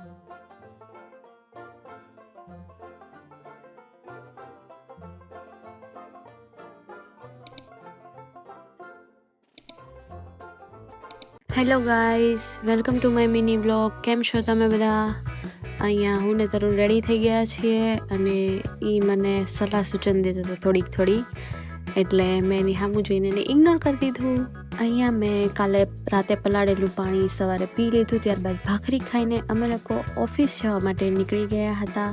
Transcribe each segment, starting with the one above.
Hello guys, welcome to my mini vlog. કેમ છો તમે બધા? અહીંયા હું ને તરુણ રેડી થઈ ગયા છીએ અને એ મને સલાહ સૂચન દેતો હતો થોડી, એટલે મેં એની સામું જોઈને એને ઇગ્નોર કરી દીધું. અહીંયા મેં કાલે રાતે પલાળેલું પાણી સવારે પી લીધું, ત્યારબાદ ભાખરી ખાઈને અમે લોકો ઓફિસ જવા માટે નીકળી ગયા હતા.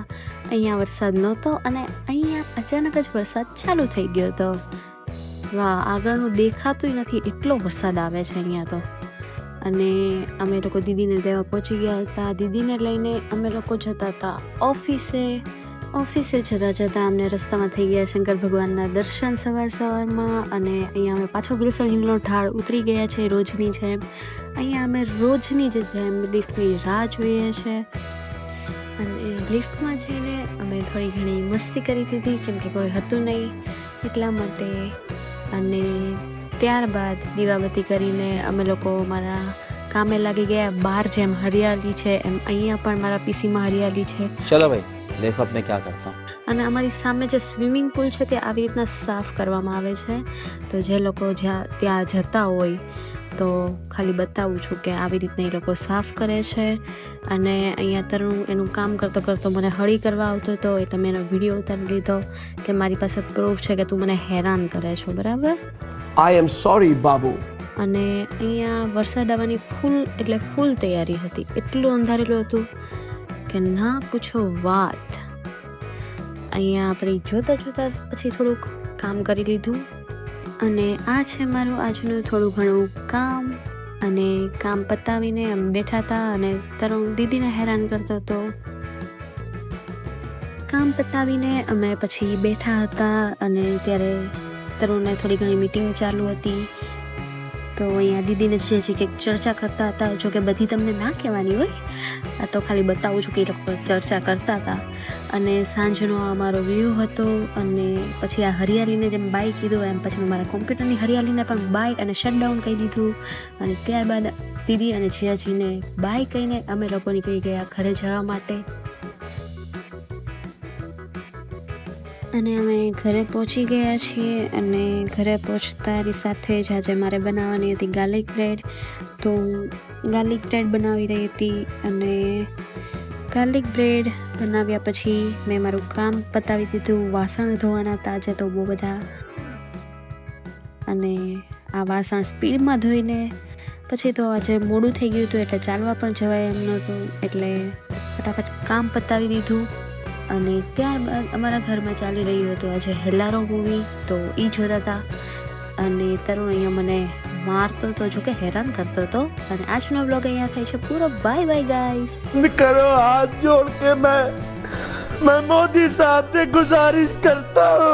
અહીંયા વરસાદ નહોતો અને અહીંયા અચાનક જ વરસાદ ચાલુ થઈ ગયો હતો. વાહ, આગળનું દેખાતું નથી, એટલો વરસાદ આવે છે અહીંયા તો. અને અમે લોકો દીદીને લેવા પહોંચી ગયા હતા. દીદીને લઈને અમે લોકો જતા હતા ઓફિસે જતાં અમને રસ્તામાં થઈ ગયા શંકર ભગવાનના દર્શન સવારમાં. અને અહીંયા અમે પાછો વિલ્સન હિલનો ઢાળ ઉતરી ગયા છે રોજની જેમ. અહીંયા અમે રોજની જેમ લિફ્ટની રાહ જોઈએ છે અને લિફ્ટમાં જઈને અમે થોડી ઘણી મસ્તી કરી લીધી, કેમ કે કોઈ હતું નહીં એટલા માટે. અને ત્યારબાદ દીવાબત્તી કરીને અમે લોકો મારા કામે લાગી ગયા. બહાર જેમ હરિયાળી છે એમ અહીંયા પણ મારા પીસીમાં હરિયાળી છે. ચલો ભાઈ, દેખો અબ મેં क्या करता हूँ. અને અમારી સામે જે સ્વિમિંગ પુલ છે તે આવી રીતના સાફ કરવામાં આવે છે. તો જે લોકો ત્યાં જતા હોય તો ખાલી બતાવું છું કે આવી રીતના એ લોકો સાફ કરે છે. અને અહીંયા તરુણ એનું કામ કરતો મને હળી કરવા આવતો હતો, એટલે મેં એનો વિડીયો ઉતારી લીધો કે મારી પાસે પ્રૂફ છે કે તું મને હેરાન કરે છો, બરાબર? I am sorry, Babu. અને અહીંયા વરસાદ આવવાની ફૂલ તૈયારી હતી. એટલું અંધારેલું હતું કે ના પૂછો વાત. અહીંયા આપણે જોતા પછી થોડુંક કામ કરી લીધું. અને આ છે મારું આજનું થોડું ઘણું કામ. અને કામ પતાવીને અમે બેઠા હતા અને તરુણ દીદીને હેરાન કરતો હતો. કામ પતાવીને અમે પછી બેઠા હતા અને ત્યારે તરુણને થોડી ઘણી મીટિંગ ચાલુ હતી. તો અહીંયા દીદીને જે કંઈક ચર્ચા કરતા હતા, જો કે બધી તમને ના કહેવાની હોય, આ તો ખાલી બતાવું છું કે એ લોકો ચર્ચા કરતા હતા. અને સાંજનો અમારો વ્યૂ હતો. અને પછી આ હરિયાળીને જેમ બાય કીધું એમ પછી મેં મારા કોમ્પ્યુટરની હરિયાળીને પણ બાય અને શટડાઉન કહી દીધું. અને ત્યારબાદ દીદી અને જીયાજીને બાય કહીને અમે લોકો નીકળી ગયા ઘરે જવા માટે. અને અમે ઘરે પહોંચી ગયા છીએ. અને ઘરે પહોંચતાની સાથે જ આજે મારે બનાવવાની હતી ગાર્લિક બ્રેડ. તો ગાર્લિક બ્રેડ બનાવી રહી હતી. અને ગાર્લિક બ્રેડ બનાવ્યા પછી મેં મારું કામ પતાવી દીધું. વાસણ ધોવાના હતા આજે તો બહુ બધા. અને આ વાસણ સ્પીડમાં ધોઈને પછી તો આજે મોડું થઈ ગયું હતું, એટલે ચાલવા પણ જવાય એમ નહોતું, એટલે ફટાફટ કામ પતાવી દીધું. અને ત્યારબાદ અમારા ઘરમાં ચાલી રહ્યું હતું આજે હેલારો મૂવી, તો એ જોતા હતા. અને તરુણ અહીંયા મને મારતો હતો, જો કે હેરાન કરતો હતો. અને આજનો વ્લોગ અહીંયા થાય છે પૂરો. Bye bye guys. करो हाथ जोड़ के मैं मोदी साहब से गुजारिश करता हूँ